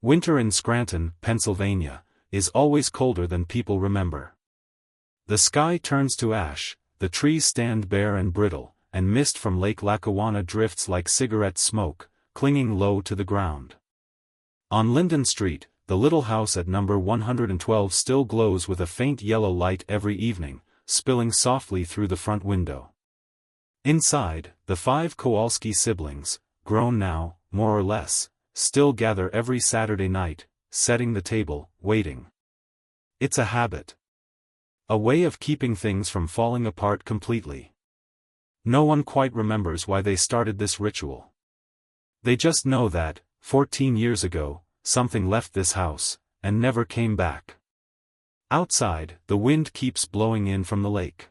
Winter in Scranton, Pennsylvania, is always colder than people remember. The sky turns to ash, the trees stand bare and brittle, and mist from Lake Lackawanna drifts like cigarette smoke, clinging low to the ground. On Linden Street, the little house at number 112 still glows with a faint yellow light every evening, spilling softly through the front window. Inside, the 5 Kowalski siblings, grown now, more or less, still gather every Saturday night, setting the table, waiting. It's a habit. A way of keeping things from falling apart completely. No one quite remembers why they started this ritual. They just know that, 14 years ago, something left this house, and never came back. Outside, the wind keeps blowing in from the lake.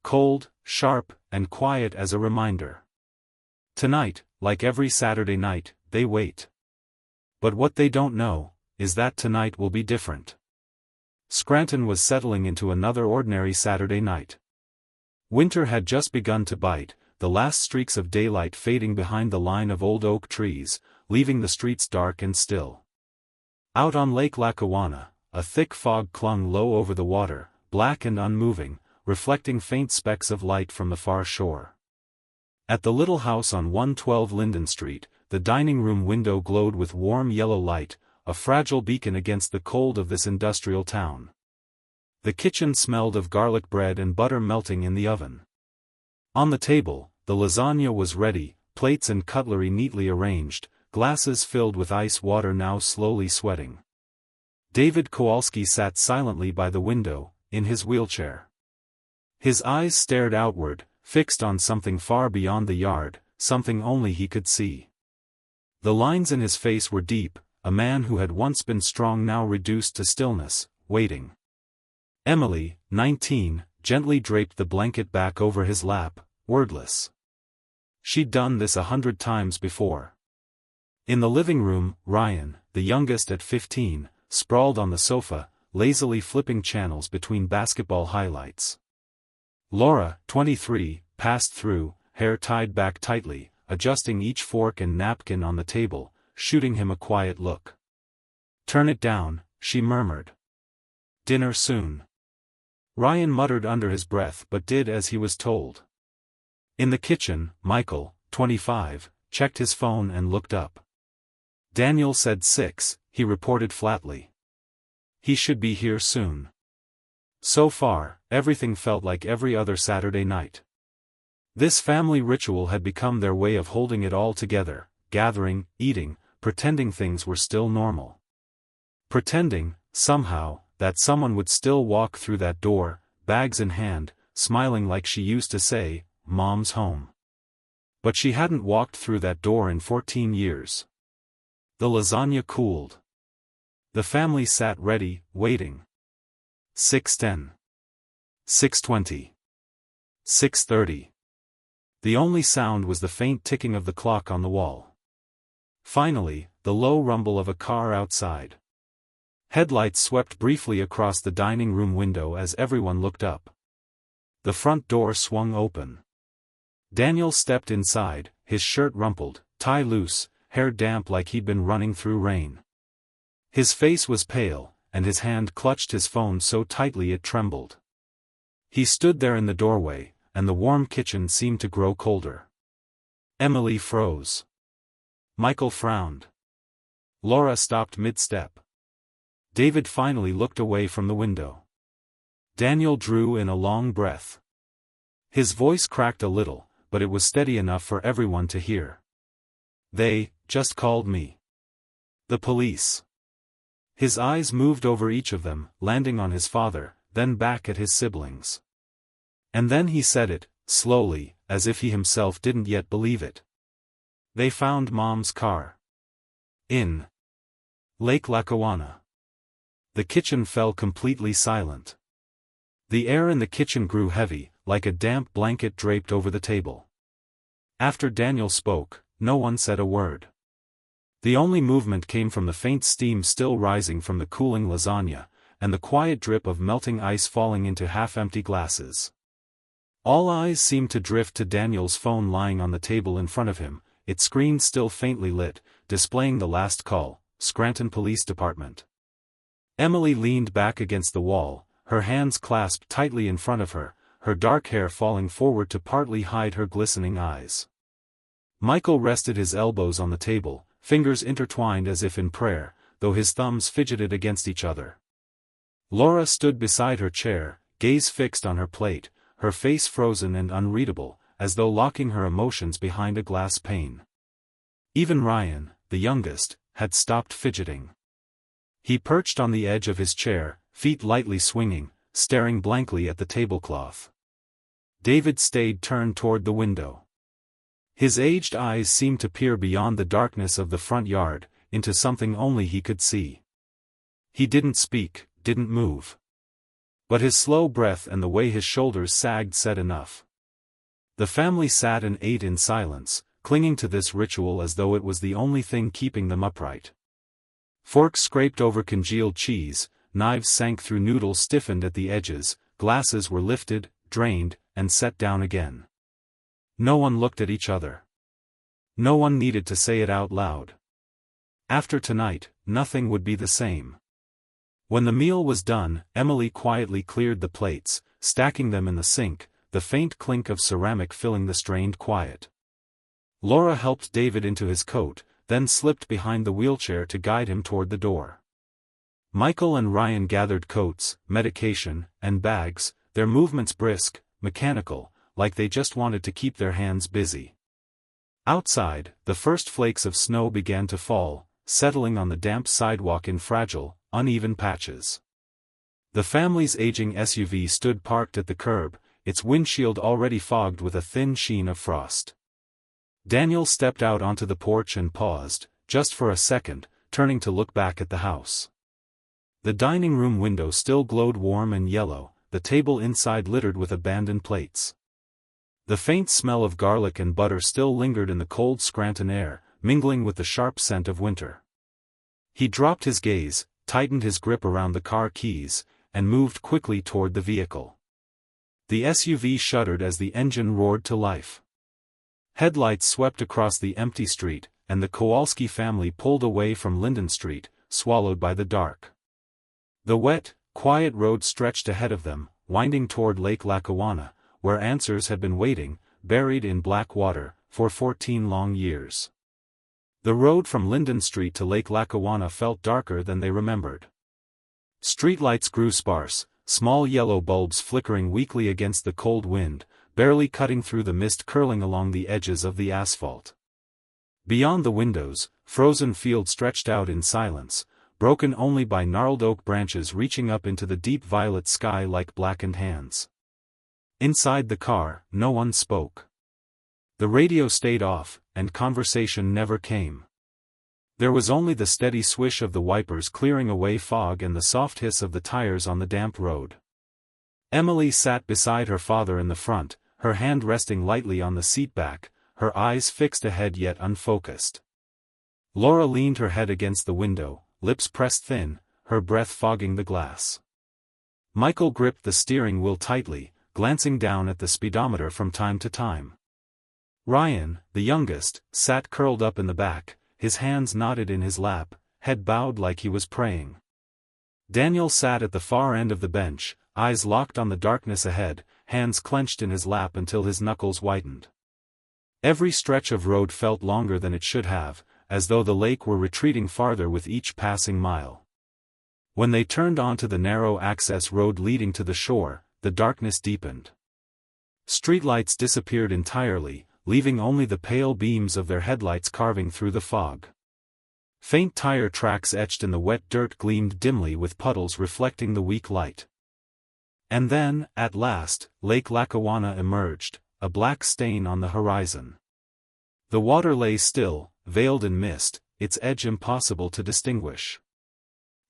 Cold, sharp, and quiet as a reminder. Tonight, like every Saturday night, they wait. But what they don't know, is that tonight will be different. Scranton was settling into another ordinary Saturday night. Winter had just begun to bite, the last streaks of daylight fading behind the line of old oak trees, leaving the streets dark and still. Out on Lake Lackawanna, a thick fog clung low over the water, black and unmoving, reflecting faint specks of light from the far shore. At the little house on 112 Linden Street, the dining room window glowed with warm yellow light, a fragile beacon against the cold of this industrial town. The kitchen smelled of garlic bread and butter melting in the oven. On the table, the lasagna was ready, plates and cutlery neatly arranged, glasses filled with ice water now slowly sweating. David Kowalski sat silently by the window, in his wheelchair. His eyes stared outward, fixed on something far beyond the yard, something only he could see. The lines in his face were deep, a man who had once been strong now reduced to stillness, waiting. Emily, 19, gently draped the blanket back over his lap, wordless. She'd done this 100 times before. In the living room, Ryan, the youngest at 15, sprawled on the sofa, lazily flipping channels between basketball highlights. Laura, 23, passed through, hair tied back tightly, adjusting each fork and napkin on the table, shooting him a quiet look. "Turn it down," she murmured. "Dinner soon." Ryan muttered under his breath but did as he was told. In the kitchen, Michael, 25, checked his phone and looked up. Daniel said 6, he reported flatly. He should be here soon. So far, everything felt like every other Saturday night. This family ritual had become their way of holding it all together, gathering, eating, pretending things were still normal. Pretending, somehow, that someone would still walk through that door, bags in hand, smiling like she used to say, "Mom's home." But she hadn't walked through that door in 14 years. The lasagna cooled. The family sat ready, waiting. 6:10. 6:20. 6:30. The only sound was the faint ticking of the clock on the wall. Finally, the low rumble of a car outside. Headlights swept briefly across the dining room window as everyone looked up. The front door swung open. Daniel stepped inside, his shirt rumpled, tie loose, hair damp like he'd been running through rain. His face was pale, and his hand clutched his phone so tightly it trembled. He stood there in the doorway, and the warm kitchen seemed to grow colder. Emily froze. Michael frowned. Laura stopped mid-step. David finally looked away from the window. Daniel drew in a long breath. His voice cracked a little, but it was steady enough for everyone to hear. "They just called me. The police." His eyes moved over each of them, landing on his father, then back at his siblings. And then he said it, slowly, as if he himself didn't yet believe it. "They found Mom's car. In Lake Lackawanna." The kitchen fell completely silent. The air in the kitchen grew heavy, like a damp blanket draped over the table. After Daniel spoke, no one said a word. The only movement came from the faint steam still rising from the cooling lasagna, and the quiet drip of melting ice falling into half-empty glasses. All eyes seemed to drift to Daniel's phone lying on the table in front of him, its screen still faintly lit, displaying the last call, Scranton Police Department. Emily leaned back against the wall, her hands clasped tightly in front of her, her dark hair falling forward to partly hide her glistening eyes. Michael rested his elbows on the table, fingers intertwined as if in prayer, though his thumbs fidgeted against each other. Laura stood beside her chair, gaze fixed on her plate, her face frozen and unreadable, as though locking her emotions behind a glass pane. Even Ryan, the youngest, had stopped fidgeting. He perched on the edge of his chair, feet lightly swinging, staring blankly at the tablecloth. David stayed turned toward the window. His aged eyes seemed to peer beyond the darkness of the front yard, into something only he could see. He didn't speak, didn't move. But his slow breath and the way his shoulders sagged said enough. The family sat and ate in silence, clinging to this ritual as though it was the only thing keeping them upright. Forks scraped over congealed cheese, knives sank through noodles stiffened at the edges, glasses were lifted, drained, and set down again. No one looked at each other. No one needed to say it out loud. After tonight, nothing would be the same. When the meal was done, Emily quietly cleared the plates, stacking them in the sink, the faint clink of ceramic filling the strained quiet. Laura helped David into his coat, then slipped behind the wheelchair to guide him toward the door. Michael and Ryan gathered coats, medication, and bags, their movements brisk, mechanical, like they just wanted to keep their hands busy. Outside, the first flakes of snow began to fall, settling on the damp sidewalk in fragile, uneven patches. The family's aging SUV stood parked at the curb, its windshield already fogged with a thin sheen of frost. Daniel stepped out onto the porch and paused, just for a second, turning to look back at the house. The dining room window still glowed warm and yellow, the table inside littered with abandoned plates. The faint smell of garlic and butter still lingered in the cold Scranton air, mingling with the sharp scent of winter. He dropped his gaze, tightened his grip around the car keys, and moved quickly toward the vehicle. The SUV shuddered as the engine roared to life. Headlights swept across the empty street, and the Kowalski family pulled away from Linden Street, swallowed by the dark. The wet, quiet road stretched ahead of them, winding toward Lake Lackawanna, where answers had been waiting, buried in black water, for 14 long years. The road from Linden Street to Lake Lackawanna felt darker than they remembered. Streetlights grew sparse, small yellow bulbs flickering weakly against the cold wind, barely cutting through the mist curling along the edges of the asphalt. Beyond the windows, frozen field stretched out in silence, broken only by gnarled oak branches reaching up into the deep violet sky like blackened hands. Inside the car, no one spoke. The radio stayed off, and conversation never came. There was only the steady swish of the wipers clearing away fog and the soft hiss of the tires on the damp road. Emily sat beside her father in the front, her hand resting lightly on the seat back, her eyes fixed ahead yet unfocused. Laura leaned her head against the window, lips pressed thin, her breath fogging the glass. Michael gripped the steering wheel tightly, glancing down at the speedometer from time to time. Ryan, the youngest, sat curled up in the back, his hands knotted in his lap, head bowed like he was praying. Daniel sat at the far end of the bench, eyes locked on the darkness ahead, hands clenched in his lap until his knuckles whitened. Every stretch of road felt longer than it should have, as though the lake were retreating farther with each passing mile. When they turned onto the narrow access road leading to the shore, the darkness deepened. Streetlights disappeared entirely, leaving only the pale beams of their headlights carving through the fog. Faint tire tracks etched in the wet dirt gleamed dimly with puddles reflecting the weak light. And then, at last, Lake Lackawanna emerged, a black stain on the horizon. The water lay still, veiled in mist, its edge impossible to distinguish.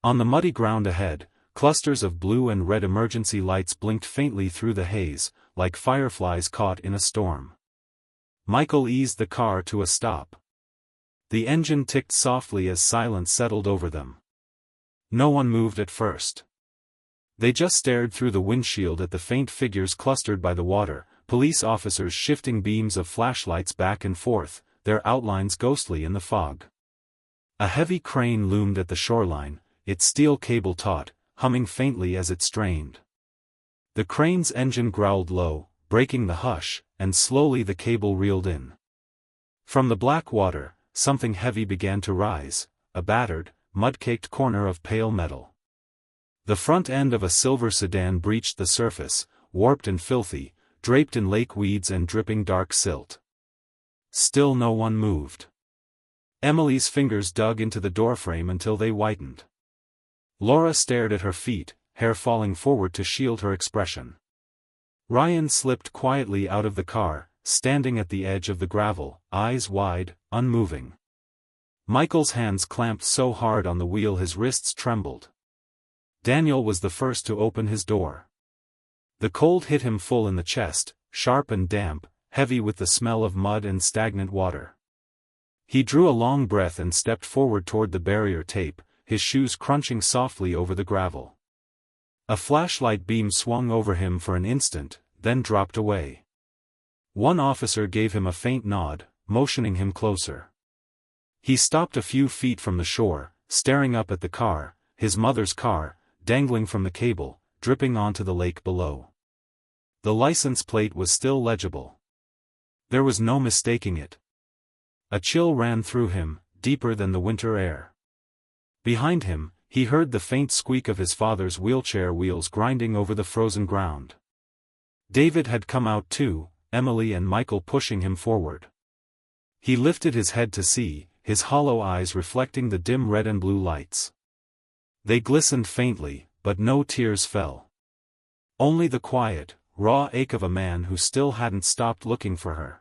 On the muddy ground ahead, clusters of blue and red emergency lights blinked faintly through the haze, like fireflies caught in a storm. Michael eased the car to a stop. The engine ticked softly as silence settled over them. No one moved at first. They just stared through the windshield at the faint figures clustered by the water, police officers shifting beams of flashlights back and forth, their outlines ghostly in the fog. A heavy crane loomed at the shoreline, its steel cable taut, humming faintly as it strained. The crane's engine growled low, breaking the hush, and slowly the cable reeled in. From the black water, something heavy began to rise, a battered, mud-caked corner of pale metal. The front end of a silver sedan breached the surface, warped and filthy, draped in lake weeds and dripping dark silt. Still no one moved. Emily's fingers dug into the doorframe until they whitened. Laura stared at her feet, hair falling forward to shield her expression. Ryan slipped quietly out of the car, standing at the edge of the gravel, eyes wide, unmoving. Michael's hands clamped so hard on the wheel his wrists trembled. Daniel was the first to open his door. The cold hit him full in the chest, sharp and damp, heavy with the smell of mud and stagnant water. He drew a long breath and stepped forward toward the barrier tape, his shoes crunching softly over the gravel. A flashlight beam swung over him for an instant, then dropped away. One officer gave him a faint nod, motioning him closer. He stopped a few feet from the shore, staring up at the car, his mother's car, dangling from the cable, dripping onto the lake below. The license plate was still legible. There was no mistaking it. A chill ran through him, deeper than the winter air. Behind him, he heard the faint squeak of his father's wheelchair wheels grinding over the frozen ground. David had come out too, Emily and Michael pushing him forward. He lifted his head to see, his hollow eyes reflecting the dim red and blue lights. They glistened faintly, but no tears fell. Only the quiet, raw ache of a man who still hadn't stopped looking for her.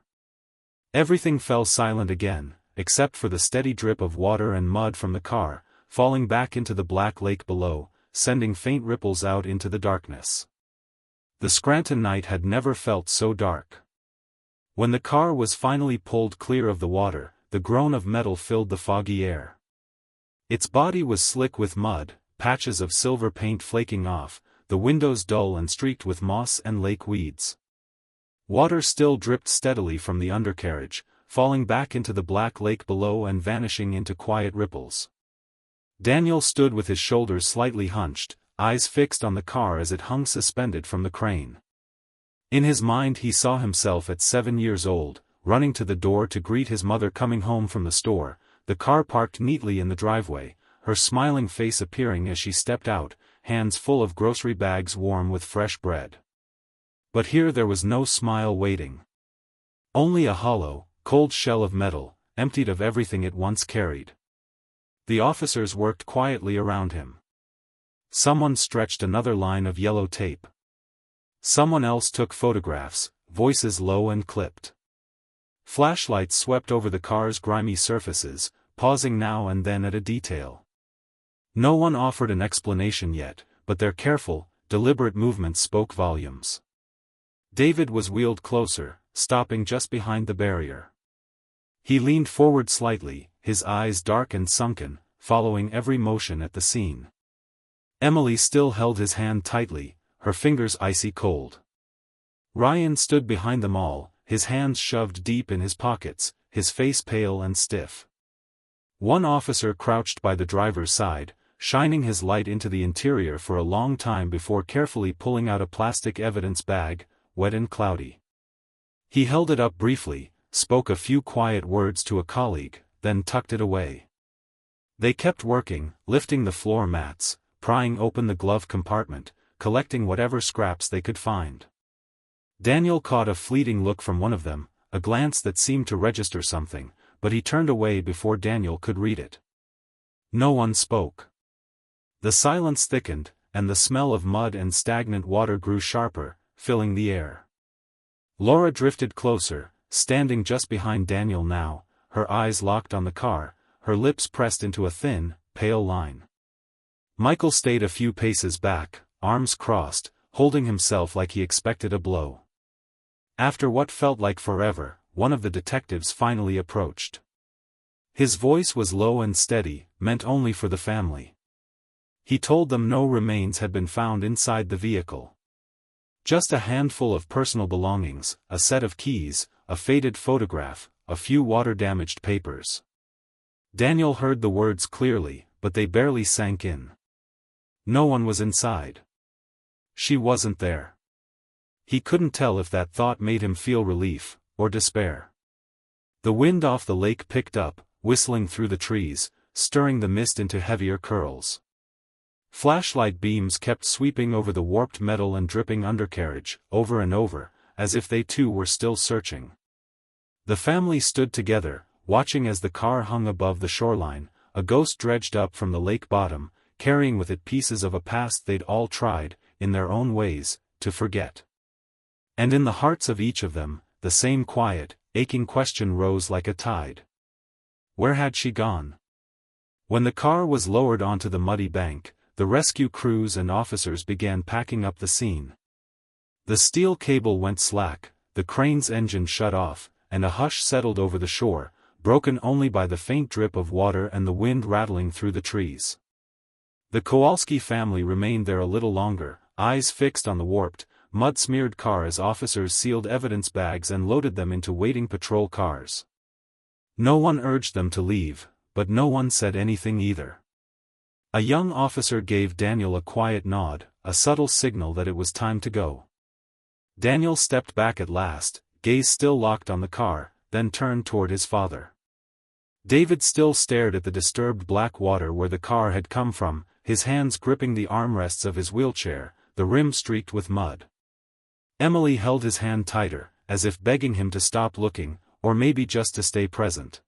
Everything fell silent again, except for the steady drip of water and mud from the car, falling back into the black lake below, sending faint ripples out into the darkness. The Scranton night had never felt so dark. When the car was finally pulled clear of the water, the groan of metal filled the foggy air. Its body was slick with mud, patches of silver paint flaking off, the windows dull and streaked with moss and lake weeds. Water still dripped steadily from the undercarriage, falling back into the black lake below and vanishing into quiet ripples. Daniel stood with his shoulders slightly hunched, eyes fixed on the car as it hung suspended from the crane. In his mind he saw himself at 7 years old, running to the door to greet his mother coming home from the store, the car parked neatly in the driveway, her smiling face appearing as she stepped out, hands full of grocery bags warm with fresh bread. But here there was no smile waiting. Only a hollow, cold shell of metal, emptied of everything it once carried. The officers worked quietly around him. Someone stretched another line of yellow tape. Someone else took photographs, voices low and clipped. Flashlights swept over the car's grimy surfaces, pausing now and then at a detail. No one offered an explanation yet, but their careful, deliberate movements spoke volumes. David was wheeled closer, stopping just behind the barrier. He leaned forward slightly, his eyes dark and sunken, following every motion at the scene. Emily still held his hand tightly, her fingers icy cold. Ryan stood behind them all, his hands shoved deep in his pockets, his face pale and stiff. One officer crouched by the driver's side, shining his light into the interior for a long time before carefully pulling out a plastic evidence bag, wet and cloudy. He held it up briefly, spoke a few quiet words to a colleague, then tucked it away. They kept working, lifting the floor mats, prying open the glove compartment, collecting whatever scraps they could find. Daniel caught a fleeting look from one of them, a glance that seemed to register something, but he turned away before Daniel could read it. No one spoke. The silence thickened, and the smell of mud and stagnant water grew sharper, filling the air. Laura drifted closer, standing just behind Daniel now, her eyes locked on the car, her lips pressed into a thin, pale line. Michael stayed a few paces back, arms crossed, holding himself like he expected a blow. After what felt like forever, one of the detectives finally approached. His voice was low and steady, meant only for the family. He told them no remains had been found inside the vehicle. Just a handful of personal belongings, a set of keys, a faded photograph, a few water-damaged papers. Daniel heard the words clearly, but they barely sank in. No one was inside. She wasn't there. He couldn't tell if that thought made him feel relief, or despair. The wind off the lake picked up, whistling through the trees, stirring the mist into heavier curls. Flashlight beams kept sweeping over the warped metal and dripping undercarriage, over and over, as if they too were still searching. The family stood together, watching as the car hung above the shoreline, a ghost dredged up from the lake bottom, carrying with it pieces of a past they'd all tried, in their own ways, to forget. And in the hearts of each of them, the same quiet, aching question rose like a tide. Where had she gone? When the car was lowered onto the muddy bank, the rescue crews and officers began packing up the scene. The steel cable went slack, the crane's engine shut off, and a hush settled over the shore, broken only by the faint drip of water and the wind rattling through the trees. The Kowalski family remained there a little longer, eyes fixed on the warped, mud-smeared car as officers sealed evidence bags and loaded them into waiting patrol cars. No one urged them to leave, but no one said anything either. A young officer gave Daniel a quiet nod, a subtle signal that it was time to go. Daniel stepped back at last, gaze still locked on the car, then turned toward his father. David still stared at the disturbed black water where the car had come from, his hands gripping the armrests of his wheelchair, the rim streaked with mud. Emily held his hand tighter, as if begging him to stop looking, or maybe just to stay present.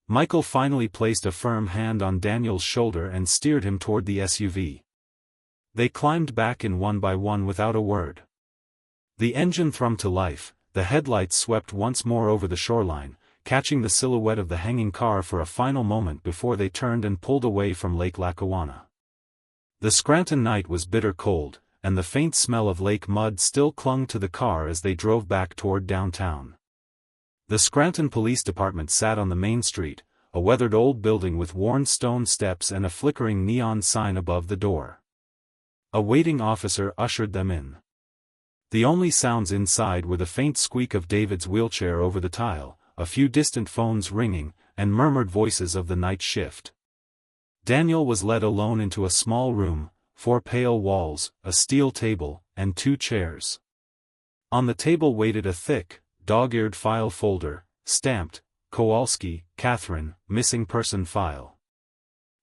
Michael finally placed a firm hand on Daniel's shoulder and steered him toward the SUV. They climbed back in one by one without a word. The engine thrummed to life, the headlights swept once more over the shoreline, catching the silhouette of the hanging car for a final moment before they turned and pulled away from Lake Lackawanna. The Scranton night was bitter cold, and the faint smell of lake mud still clung to the car as they drove back toward downtown. The Scranton Police Department sat on the main street, a weathered old building with worn stone steps and a flickering neon sign above the door. A waiting officer ushered them in. The only sounds inside were the faint squeak of David's wheelchair over the tile, a few distant phones ringing, and murmured voices of the night shift. Daniel was led alone into a small room, 4 pale walls, a steel table, and 2 chairs. On the table waited a thick, dog-eared file folder, stamped, Kowalski, Katherine, missing person file.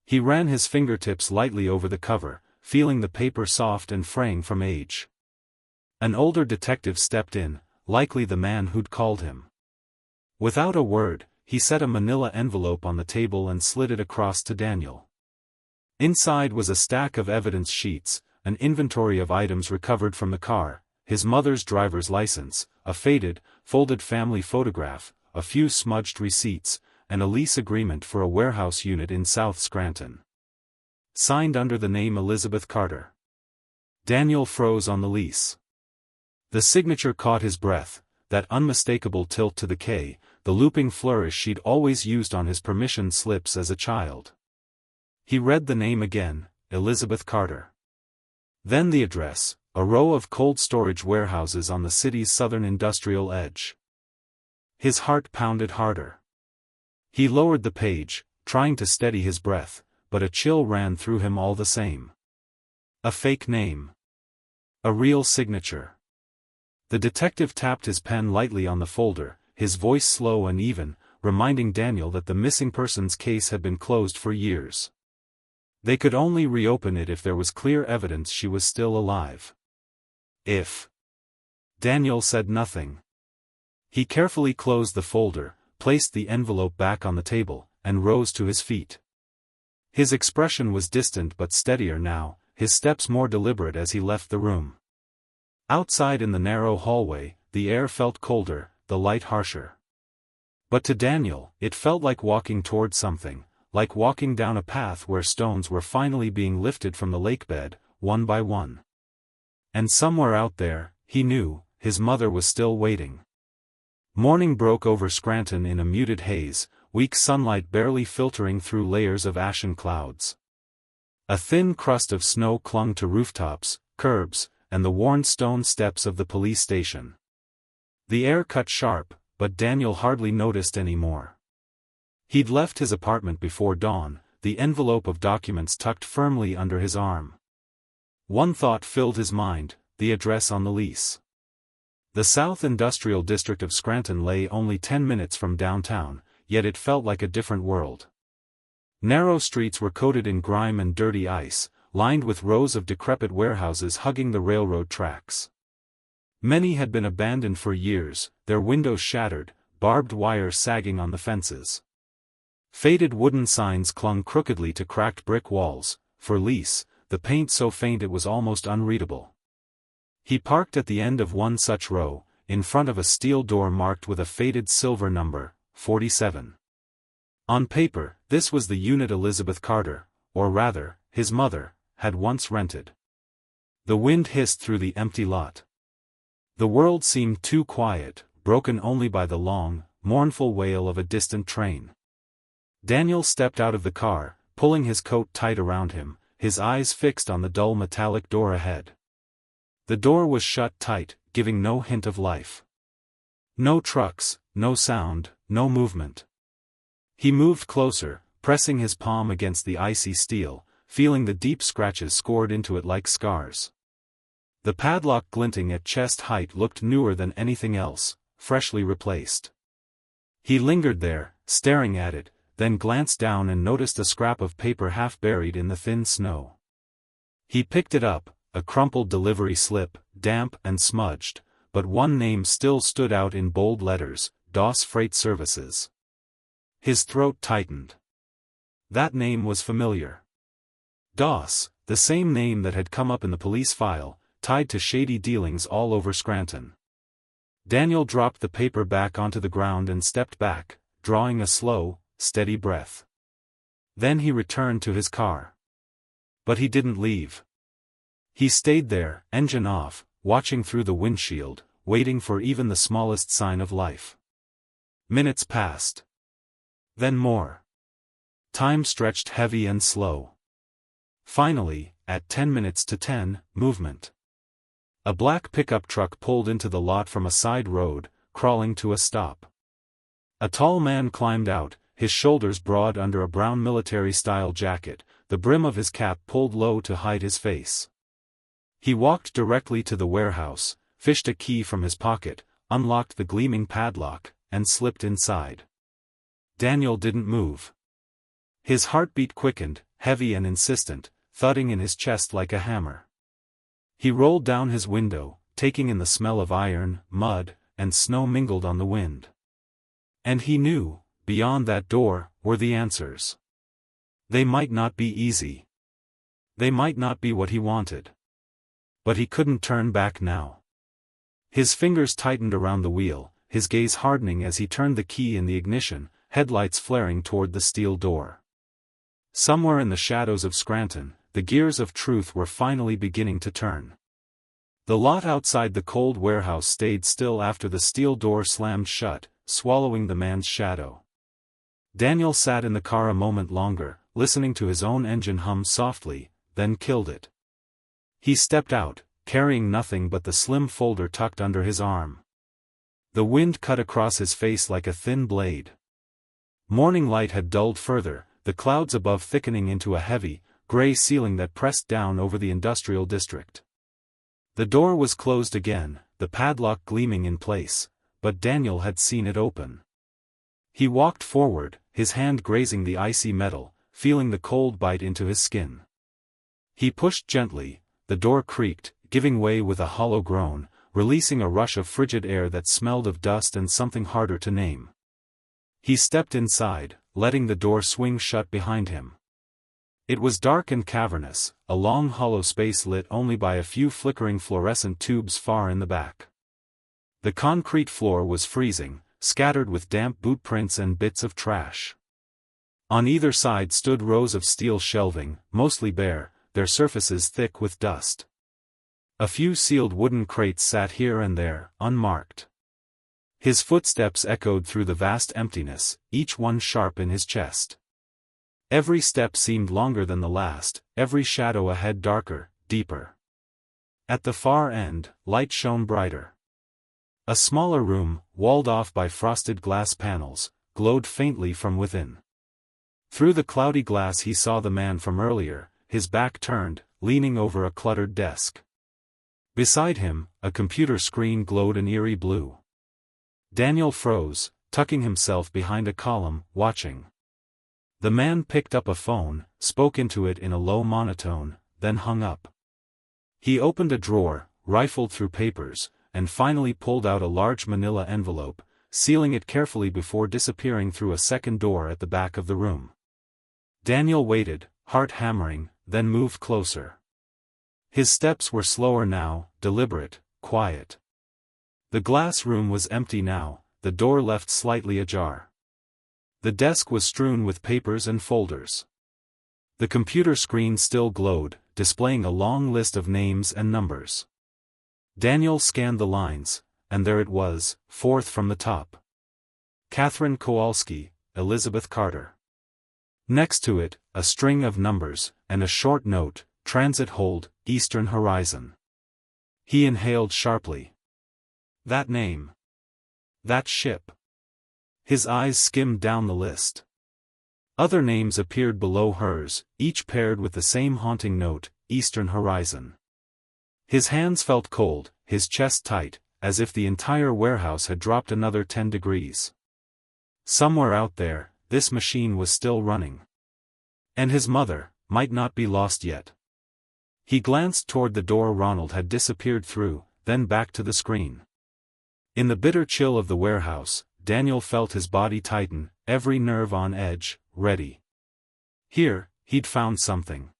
He ran his fingertips lightly over the cover, feeling the paper soft and fraying from age. An older detective stepped in, likely the man who'd called him. Without a word, he set a manila envelope on the table and slid it across to Daniel. Inside was a stack of evidence sheets, an inventory of items recovered from the car, his mother's driver's license, a faded, folded family photograph, a few smudged receipts, and a lease agreement for a warehouse unit in South Scranton. Signed under the name Elizabeth Carter. Daniel froze on the lease. The signature caught his breath, that unmistakable tilt to the K, the looping flourish she'd always used on his permission slips as a child. He read the name again, Elizabeth Carter. Then the address, a row of cold storage warehouses on the city's southern industrial edge. His heart pounded harder. He lowered the page, trying to steady his breath, but a chill ran through him all the same. A fake name. A real signature. The detective tapped his pen lightly on the folder, his voice slow and even, reminding Daniel that the missing persons case had been closed for years. They could only reopen it if there was clear evidence she was still alive. If. Daniel said nothing. He carefully closed the folder, placed the envelope back on the table, and rose to his feet. His expression was distant but steadier now, his steps more deliberate as he left the room. Outside in the narrow hallway, the air felt colder, the light harsher. But to Daniel, it felt like walking toward something, like walking down a path where stones were finally being lifted from the lakebed, one by one. And somewhere out there, he knew, his mother was still waiting. Morning broke over Scranton in a muted haze, weak sunlight barely filtering through layers of ashen clouds. A thin crust of snow clung to rooftops, curbs, and the worn stone steps of the police station. The air cut sharp, but Daniel hardly noticed any more. He'd left his apartment before dawn, the envelope of documents tucked firmly under his arm. One thought filled his mind, the address on the lease. The South Industrial District of Scranton lay only 10 minutes from downtown, yet it felt like a different world. Narrow streets were coated in grime and dirty ice, lined with rows of decrepit warehouses hugging the railroad tracks. Many had been abandoned for years, their windows shattered, barbed wire sagging on the fences. Faded wooden signs clung crookedly to cracked brick walls, for lease, the paint so faint it was almost unreadable. He parked at the end of one such row, in front of a steel door marked with a faded silver number, 47. On paper, this was the unit Elizabeth Carter, or rather, his mother, had once rented. The wind hissed through the empty lot. The world seemed too quiet, broken only by the long, mournful wail of a distant train. Daniel stepped out of the car, pulling his coat tight around him, his eyes fixed on the dull metallic door ahead. The door was shut tight, giving no hint of life. No trucks, no sound, no movement. He moved closer, pressing his palm against the icy steel, feeling the deep scratches scored into it like scars. The padlock glinting at chest height looked newer than anything else, freshly replaced. He lingered there, staring at it, then glanced down and noticed a scrap of paper half buried in the thin snow. He picked it up, a crumpled delivery slip, damp and smudged, but one name still stood out in bold letters, Doss Freight Services. His throat tightened. That name was familiar. Doss, the same name that had come up in the police file, tied to shady dealings all over Scranton. Daniel dropped the paper back onto the ground and stepped back, drawing a slow, steady breath. Then he returned to his car. But he didn't leave. He stayed there, engine off, watching through the windshield, waiting for even the smallest sign of life. Minutes passed. Then more. Time stretched heavy and slow. Finally, at 10 minutes to 10, movement. A black pickup truck pulled into the lot from a side road, crawling to a stop. A tall man climbed out, his shoulders broad under a brown military-style jacket, the brim of his cap pulled low to hide his face. He walked directly to the warehouse, fished a key from his pocket, unlocked the gleaming padlock, and slipped inside. Daniel didn't move. His heartbeat quickened, heavy and insistent, thudding in his chest like a hammer. He rolled down his window, taking in the smell of iron, mud, and snow mingled on the wind. And he knew, beyond that door, were the answers. They might not be easy. They might not be what he wanted. But he couldn't turn back now. His fingers tightened around the wheel, his gaze hardening as he turned the key in the ignition, headlights flaring toward the steel door. Somewhere in the shadows of Scranton, the gears of truth were finally beginning to turn. The lot outside the cold warehouse stayed still after the steel door slammed shut, swallowing the man's shadow. Daniel sat in the car a moment longer, listening to his own engine hum softly, then killed it. He stepped out, carrying nothing but the slim folder tucked under his arm. The wind cut across his face like a thin blade. Morning light had dulled further, the clouds above thickening into a heavy, gray ceiling that pressed down over the industrial district. The door was closed again, the padlock gleaming in place, but Daniel had seen it open. He walked forward, his hand grazing the icy metal, feeling the cold bite into his skin. He pushed gently, the door creaked, giving way with a hollow groan, releasing a rush of frigid air that smelled of dust and something harder to name. He stepped inside, letting the door swing shut behind him. It was dark and cavernous, a long hollow space lit only by a few flickering fluorescent tubes far in the back. The concrete floor was freezing, scattered with damp boot prints and bits of trash. On either side stood rows of steel shelving, mostly bare, their surfaces thick with dust. A few sealed wooden crates sat here and there, unmarked. His footsteps echoed through the vast emptiness, each one sharp in his chest. Every step seemed longer than the last, every shadow ahead darker, deeper. At the far end, light shone brighter. A smaller room, walled off by frosted glass panels, glowed faintly from within. Through the cloudy glass he saw the man from earlier, his back turned, leaning over a cluttered desk. Beside him, a computer screen glowed an eerie blue. Daniel froze, tucking himself behind a column, watching. The man picked up a phone, spoke into it in a low monotone, then hung up. He opened a drawer, rifled through papers, and finally pulled out a large manila envelope, sealing it carefully before disappearing through a second door at the back of the room. Daniel waited, heart hammering, then moved closer. His steps were slower now, deliberate, quiet. The glass room was empty now, the door left slightly ajar. The desk was strewn with papers and folders. The computer screen still glowed, displaying a long list of names and numbers. Daniel scanned the lines, and there it was, fourth from the top. Katherine Kowalski, Elizabeth Carter. Next to it, a string of numbers, and a short note, Transit Hold, Eastern Horizon. He inhaled sharply. That name. That ship. His eyes skimmed down the list. Other names appeared below hers, each paired with the same haunting note, Eastern Horizon. His hands felt cold, his chest tight, as if the entire warehouse had dropped another 10 degrees. Somewhere out there, this machine was still running. And his mother might not be lost yet. He glanced toward the door Ronald had disappeared through, then back to the screen. In the bitter chill of the warehouse, Daniel felt his body tighten, every nerve on edge, ready. Here, he'd found something.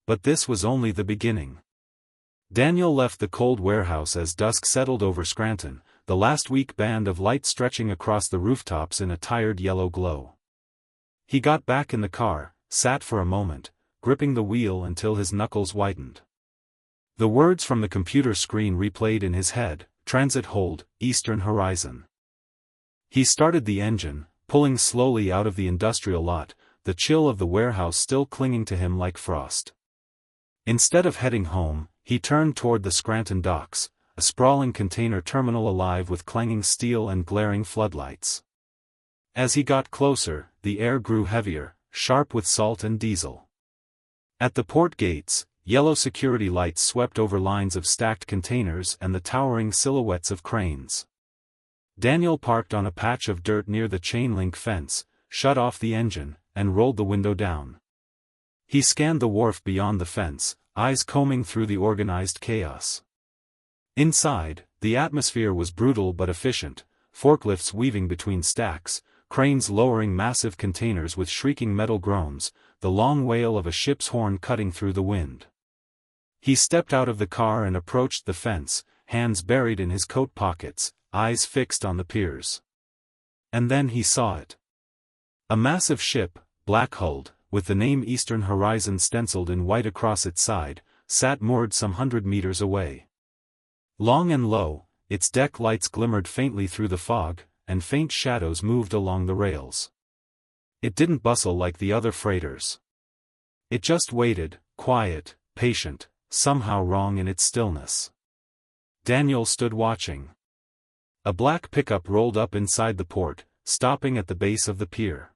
But this was only the beginning. Daniel left the cold warehouse as dusk settled over Scranton, the last weak band of light stretching across the rooftops in a tired yellow glow. He got back in the car, sat for a moment, gripping the wheel until his knuckles whitened. The words from the computer screen replayed in his head, Transit Hold, Eastern Horizon. He started the engine, pulling slowly out of the industrial lot, the chill of the warehouse still clinging to him like frost. Instead of heading home, he turned toward the Scranton docks, a sprawling container terminal alive with clanging steel and glaring floodlights. As he got closer, the air grew heavier, sharp with salt and diesel. At the port gates, yellow security lights swept over lines of stacked containers and the towering silhouettes of cranes. Daniel parked on a patch of dirt near the chain-link fence, shut off the engine, and rolled the window down. He scanned the wharf beyond the fence, eyes combing through the organized chaos. Inside, the atmosphere was brutal but efficient, forklifts weaving between stacks, cranes lowering massive containers with shrieking metal groans, the long wail of a ship's horn cutting through the wind. He stepped out of the car and approached the fence, hands buried in his coat pockets, eyes fixed on the piers. And then he saw it. A massive ship, black-hulled, with the name Eastern Horizon stenciled in white across its side, sat moored some 100 meters away. Long and low, its deck lights glimmered faintly through the fog, and faint shadows moved along the rails. It didn't bustle like the other freighters. It just waited, quiet, patient, somehow wrong in its stillness. Daniel stood watching. A black pickup rolled up inside the port, stopping at the base of the pier.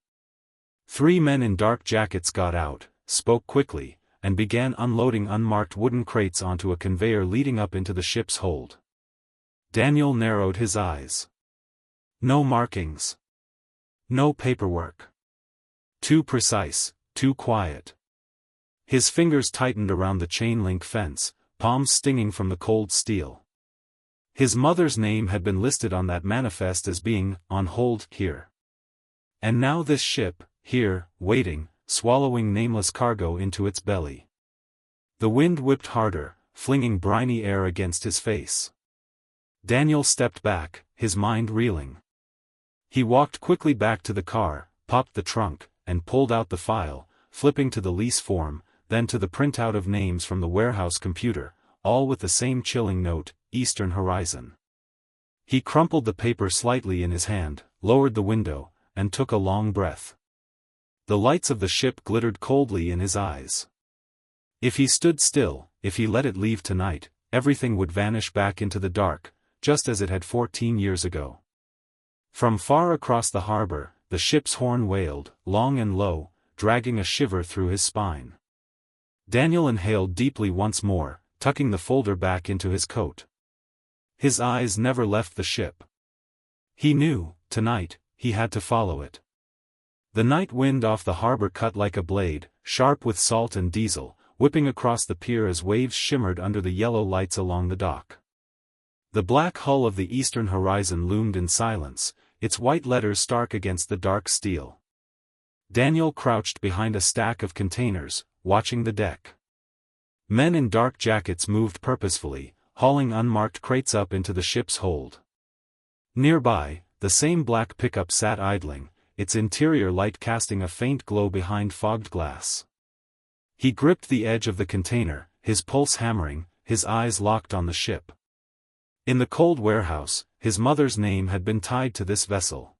3 men in dark jackets got out, spoke quickly, and began unloading unmarked wooden crates onto a conveyor leading up into the ship's hold. Daniel narrowed his eyes. No markings. No paperwork. Too precise, too quiet. His fingers tightened around the chain-link fence, palms stinging from the cold steel. His mother's name had been listed on that manifest as being on hold here. And now this ship, here, waiting, swallowing nameless cargo into its belly. The wind whipped harder, flinging briny air against his face. Daniel stepped back, his mind reeling. He walked quickly back to the car, popped the trunk, and pulled out the file, flipping to the lease form, then to the printout of names from the warehouse computer, all with the same chilling note, Eastern Horizon. He crumpled the paper slightly in his hand, lowered the window, and took a long breath. The lights of the ship glittered coldly in his eyes. If he stood still, if he let it leave tonight, everything would vanish back into the dark, just as it had 14 years ago. From far across the harbor, the ship's horn wailed, long and low, dragging a shiver through his spine. Daniel inhaled deeply once more, tucking the folder back into his coat. His eyes never left the ship. He knew, tonight, he had to follow it. The night wind off the harbor cut like a blade, sharp with salt and diesel, whipping across the pier as waves shimmered under the yellow lights along the dock. The black hull of the eastern horizon loomed in silence, its white letters stark against the dark steel. Daniel crouched behind a stack of containers, watching the deck. Men in dark jackets moved purposefully, hauling unmarked crates up into the ship's hold. Nearby, the same black pickup sat idling, its interior light casting a faint glow behind fogged glass. He gripped the edge of the container, his pulse hammering, his eyes locked on the ship. In the cold warehouse, his mother's name had been tied to this vessel.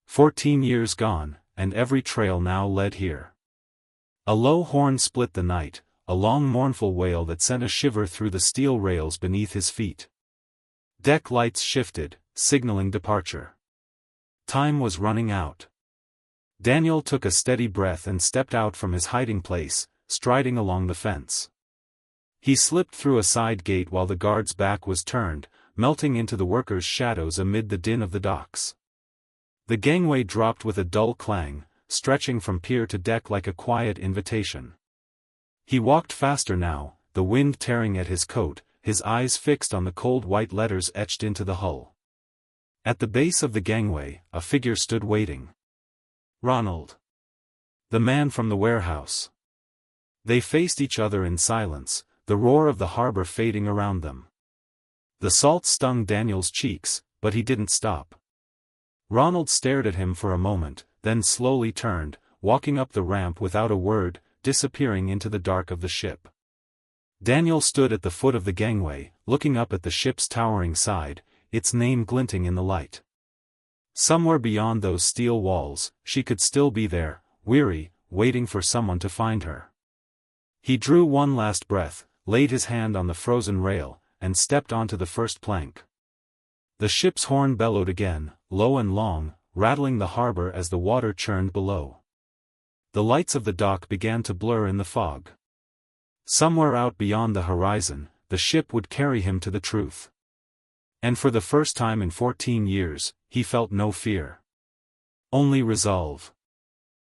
14 years gone, and every trail now led here. A low horn split the night, a long mournful wail that sent a shiver through the steel rails beneath his feet. Deck lights shifted, signaling departure. Time was running out. Daniel took a steady breath and stepped out from his hiding place, striding along the fence. He slipped through a side gate while the guard's back was turned, melting into the workers' shadows amid the din of the docks. The gangway dropped with a dull clang, stretching from pier to deck like a quiet invitation. He walked faster now, the wind tearing at his coat, his eyes fixed on the cold white letters etched into the hull. At the base of the gangway, a figure stood waiting. Ronald. The man from the warehouse. They faced each other in silence, the roar of the harbor fading around them. The salt stung Daniel's cheeks, but he didn't stop. Ronald stared at him for a moment, then slowly turned, walking up the ramp without a word, disappearing into the dark of the ship. Daniel stood at the foot of the gangway, looking up at the ship's towering side, its name glinting in the light. Somewhere beyond those steel walls, she could still be there, weary, waiting for someone to find her. He drew one last breath, laid his hand on the frozen rail, and stepped onto the first plank. The ship's horn bellowed again, low and long, rattling the harbor as the water churned below. The lights of the dock began to blur in the fog. Somewhere out beyond the horizon, the ship would carry him to the truth. And for the first time in 14 years, he felt no fear. Only resolve.